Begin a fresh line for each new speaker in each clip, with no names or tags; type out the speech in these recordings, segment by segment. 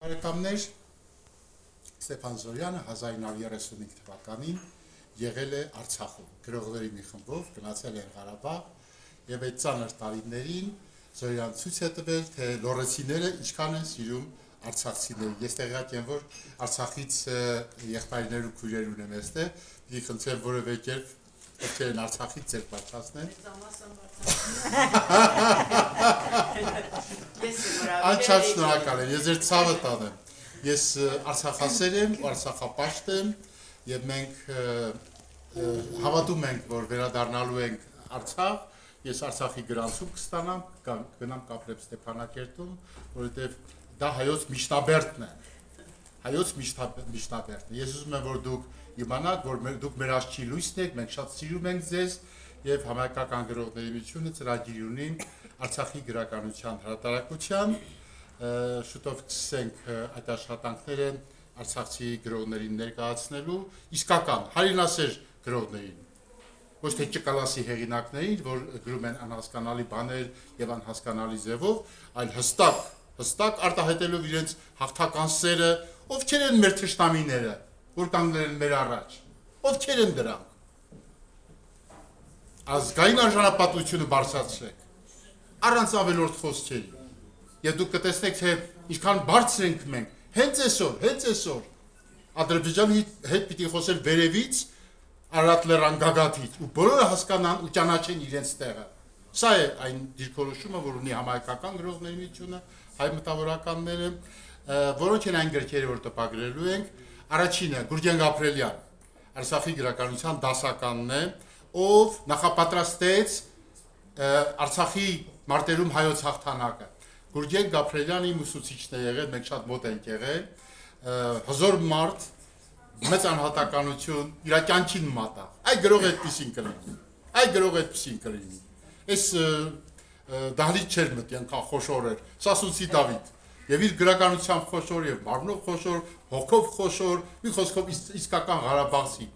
Բարեկամներ, Ստեփան Զորյանը 1935 թվականին եղել է Արցախում, գրողների մի խմբով գնացել է Ղարաբաղ եւ այդ ծանր տարիներին Զորյան ցույց է տվել, թե լոռեցիները ինչքան են սիրում արցախցիներին։ Ես տեղյակ եմ, որ Արցախից եղբայրներ ու քույրեր ունեմ այստեղ, պիտի խնդրեմ որևէ կերպ ովքեր են Արցախից ձեր բարձրացնեն։ Անչափ շնորհակալ եմ, ես ձեր ցավը տանեմ։ Ես արցախասեր եմ, արցախապաշտ եմ եւ մենք հավատում ենք, որ վերադառնալու ենք Արցախ։ Ես Արցախի գրանցում կստանամ, գնամ կապրեմ Ստեփանակերտում, որովհետեւ դա հայոց միջնաբերդն է։ Հայոց միջնաբերդն է։ Ես ուզում եմ, որ դուք իմանաք, որ դուք մեր աչքի լույսն եք, մենք շատ սիրում ենք ձեզ եւ Համայնքական գրողների միությունը ծրագիր ունի Արցախի գրականության հրատարակության։ Շուտով կսենք այդ աշխատանքները արցախցի գրողներին ներկայացնելու, իսկական հայրենասեր գրողներին, ոչ թե ճկալասի հեղինակներին, որ գրում են անհասկանալի բաներ եւ անհասկանալի ձևով, այլ հստակ արտահայտելով իրենց հաղթական սերը, ովքեր են մեր թշնամիները, որ կանգնել են մեր առաջ, ովքեր են դրանք։ Ազգային արժանապատվությունը բարձրացրեք, առանց ավելորդ խոսքերի։ Եվ դուք կտեսնեք, թե ինչքան բարձր ենք մենք, հենց այսօր Ադրբեջանի հետ պիտի խոսել վերևից, Արարատ լեռան գագաթից, ու բոլորը հասկանան ու ճանաչեն իրենց տեղը։ Սա է այն դիրքորոշումը, որ ունի Համայնքական գրողների միությունը, հայ մտավորականները, որոնք են այն գրքերը, որ տպագրելու ենք։ Առաջինը Գուրգեն Գաբրելյան, Արցախի գրականության դասականն է, ով նախապատրաստեց Արցախի մարտերում հայոց հաղթանակը։ Գուրգեն Գաբրելյանի ուսուցիչն է եղել, մենք շատ մոտ ենք եղել, հզոր մարդ, մեծ անհատականություն, իր կյանքին մատաղ։ Այ գրող այդպեսին կլինի։ Այս դահլիճ չէր մտի, այնքան խոշոր էր, Սասունցի Դավիթ։ Եվ իր գրականությամբ խոշոր եւ մարմնով խոշոր, հոգով խոշոր, մի խոսքով իսկական Ղարաբաղցի,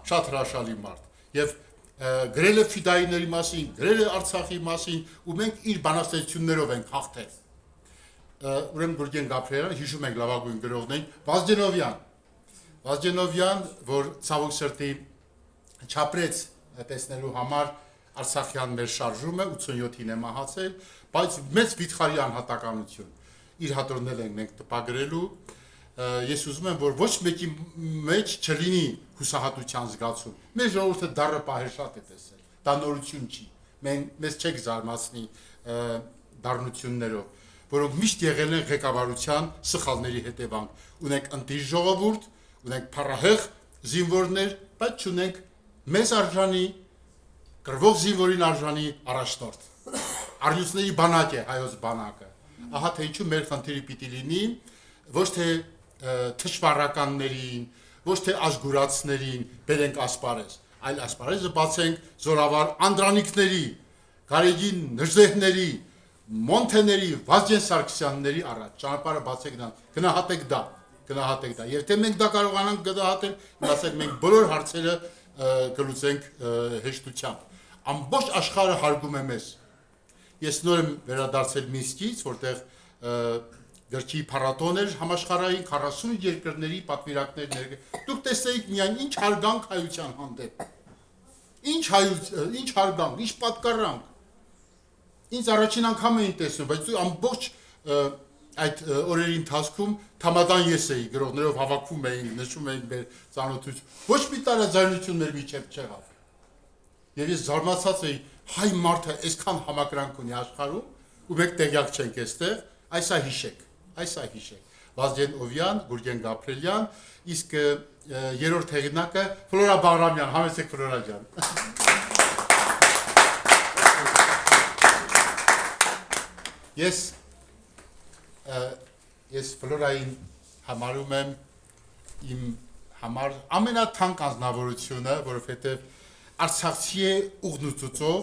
շատ հրաշալի մարդ։ Եվ գրել է ֆիդայիների մասին, գրել է Արցախի մասին, ու մենք իր բանաստեղծություններով ենք հաղթել։ Ուրեմն Գուրգեն Գաբրելյանը, հիշում ենք լավագույն գրողներին, Վազգենովյան, որ ցավոք սրտի չապրեց տեսնելու համար Արցախյան մեր շարժումը 87-ին է մահացել, բայց մեծ վիթխարի անհատականություն իր հատորնել ենք մենք տպագրելու։ Ես ուզում եմ, որ ոչ մեկի մեջ չլինի հուսահատության զգացում։ Մեր ժողովուրդը դառը պահեր շատ է տեսել, դա նորություն չի։ Մեզ չեք զարմացնի դառնություններով, որոնք միշտ եղել են ղեկավարության սխալների հետևանք։ Ունենք ընտիր ժողովուրդ, ունենք փառահեղ զինվորներ, բայց չունենք մեզ արժանի, կռվող զինվորին արժանի առաջնորդ։ Արյուծների բանակ է հայոց բանակը։ Ահա թե ինչու մեր խնդիրը պիտի լինի ոչ թե թշվառականներին, ոչ թե ազգուրացներին բերենք ասպարեզ, այլ ասպարեզը բացենք զորավար Անդրանիկների, Գարեգին Նժդեհների, Մոնթեների, Վազգեն Սարգսյանների առաջ, ճանապարհը բացեք դրանց, գնահատեք դա։ Եվ թե մենք դա կարողանանք գնահատել, ասենք մենք բոլոր հարցերը կլուծենք հեշտությամբ։ Ամբողջ աշխարհը հարգում է մեզ։ Ես նոր եմ վերադարձել Մինսկից, որտեղ գրքի փառատոն էր համաշխարհային 40 երկրների պատվիրակներ ներկայ։ Դուք տեսեք միայն ինչ հարգանք հայության հանդեպ։ Ինչ հարգանք, ինչ պատկառանք։ Ինձ առաջին անգամ էին տեսնում, բայց ամբողջ այդ օրերի ընթացքում թամադան ես էի, գրողներով հավաքվում էինք, նշում էինք մեր ծանոթություն։ Ոչ մի տարաձայնություն մեր միջև չեղավ։ Եվ ես զարմացած էի, հայ մարդը այսքան համակրանք ունի աշխարհում, ու մենք տեղյակ չենք այստեղ, այսա հիշեք։ Վազգենովյան, Գուրգեն Գաբրելյան, իսկ երրորդ հեղինակը Ֆլորա Բաղրամյան, համեցեք Ֆլորա ջան։ Ես Ֆլորային համարում եմ իմ համար ամենաթանկ անձնավորությունը, որովհետև արցախցի է ուղնուցուցով,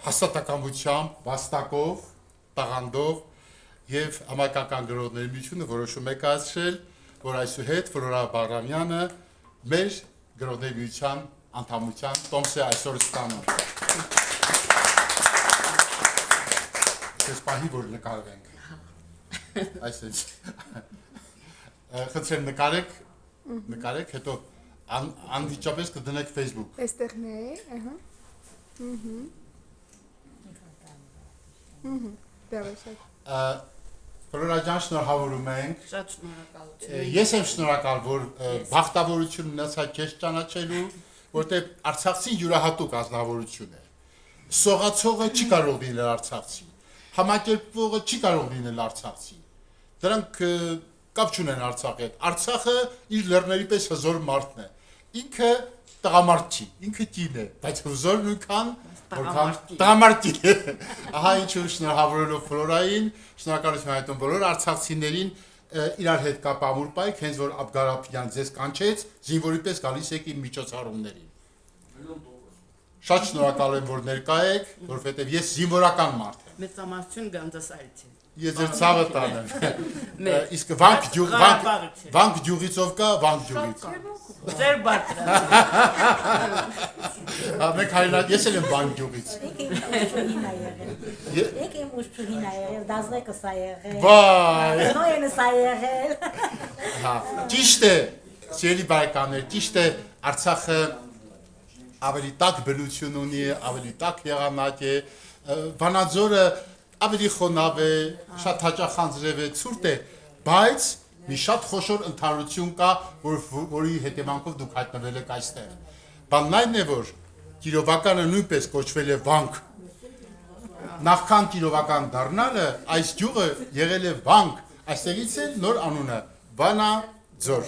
հաստատակամությամբ, վաստակով, տաղանդով եւ Համայնքական գրողների միությունը որոշում է կայացրել, որ այսուհետ Ֆլորա Բաղրամյանը մեր գրողների միության անդամության տոմս է այսօր ստանում։ Ես պահի որ նկարվենք։ Այսինչ խնդրեմ նկարեք, հետո անվիճապես կդնեք Facebook։
Այստեղն է, Դավաշակ։
Ֆլորա շնորհավորում ենք։
Շատ շնորհակալություն։
Ես եմ շնորհակալ, որ բախտավորություն ունեցա քեզ ճանաչելու, որտեղ Արցախցին յուրահատուկ ազնվորություն է։ Սողացողը չի կարող լինել արցախցի, համակերպվողը չի կարող լինել արցախցի, դրանք կապ չունեն Արցախի հետ, Արցախը իր լեռների պես հզոր մարդն է, ինքը տղամարդ չի, ինքը կին է, բայց հզոր նույնքան, որքան տղամարդին է, ահա ինչու շնորհավորելով Ֆլորային, շնորհակալություն հայտնում բոլոր արցախցիներին իրար հետ կապ ամուր պայք, հենց որ Աբգարապյան ձեզ կանչեց, զինվորի պես գալիս եք իմ միջոցառումներին։ Շատ շնորհակալ եմ, որ ներկա եք, որովհետև ես զինվորական մարդ եմ։
Մեծամասնություն Գանձասարից են։
Ես ձեր ցավը տանեմ։ Իսկ վանք գյուղից ով կա, վանք գյուղից։
Ձեր բարձր։
Մենք հայրենիք, ես եմ վանք գյուղից։
Եկ եմ ուշչուհին ա եղել, դազլեկս ա եղել։
Վայ։
Նոյենս ա եղել։
Հա, ճիշտ է, սիրելի բարեկամներ, ճիշտ է, Արցախը ավելի տաք բնություն ունի, ավելի տաք եղանակ է, Վանաձորը ավելի խոնավ է, շատ հաճախանձրև է, ցուրտ է, բայց մի շատ խոշոր ընդհանրություն կա, որի հետևանքով դուք հայտնվել եք այստեղ։ Բանն այն է, որ Կիրովականը նույնպես կոչվել է Վանք։ Նախքան Կիրովական դառնալը այս գյուղը եղել է Վանք, այստեղից է նոր անունը Վանաձոր։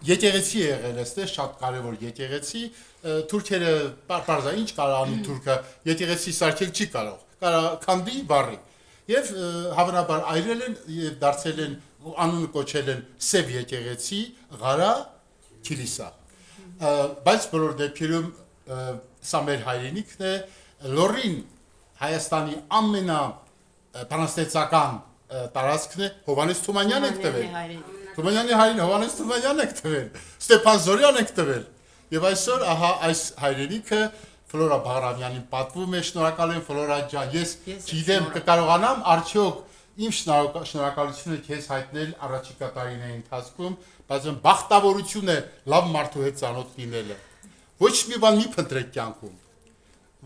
Եկեղեցի է եղել այստեղ, շատ կարևոր եկեղեցի, թուրքերը պարզա ինչ կարող անի թուրքը, եկեղեցի սարքել չի կարող, քանդի բառի։ Եվ հավանաբար այրել են եւ դարձել են անունը կոչել են Սև եկեղեցի, Ղարա Քիլիսա։ Բայց բոլոր դեպքերում սա մեր հայրենիքն է, լորին Հայաստանի ամենաբանաստեղծական տարածքն է, Հովհաննես Թումանյան եք տվել։ Թումանյանի հայրին Հովհաննես Թումանյան եք տվել, Ստեփան Զորյան եք տվել։ Եվ այսօր ահա այս հայրենիքը Ֆլորա Բաղրամյանին պատվում է, շնորհակալ եմ Ֆլորա ջան, ես գիտեմ կկարողանամ արդյոք իմ շնորհակալությունը քեզ հայտնել առաջիկա տարիների ընթացքում, բայց բախտավորություն է լավ մարդու հետ ծանոթ լինելը։ Ոչ մի բան մի փնտրեք կյանքում,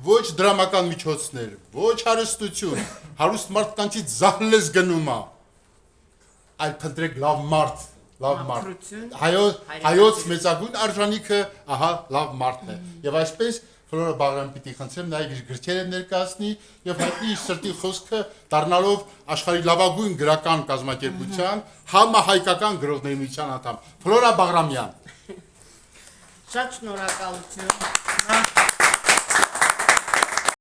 ոչ դրամական միջոցներ, ոչ հարստություն, հարուստ մարդկանցից զահլես գնում է, այլ փնտրեք լավ մարդ, հայոց մեծագույն արժանիքը, ահա լավ մարդն է։ Եվ այսպես Ֆլորա Բաղրամյան պիտի խնդրեմ նաև իր գրքերը ներկայացնի եւ հայտնի իր սրտի խոսքը դառնալով աշխարհի լավագույն գրական կազմակերպության համահայկական գրողների միության անդամ Ֆլորա Բաղրամյան։
Շատ շնորհակալություն։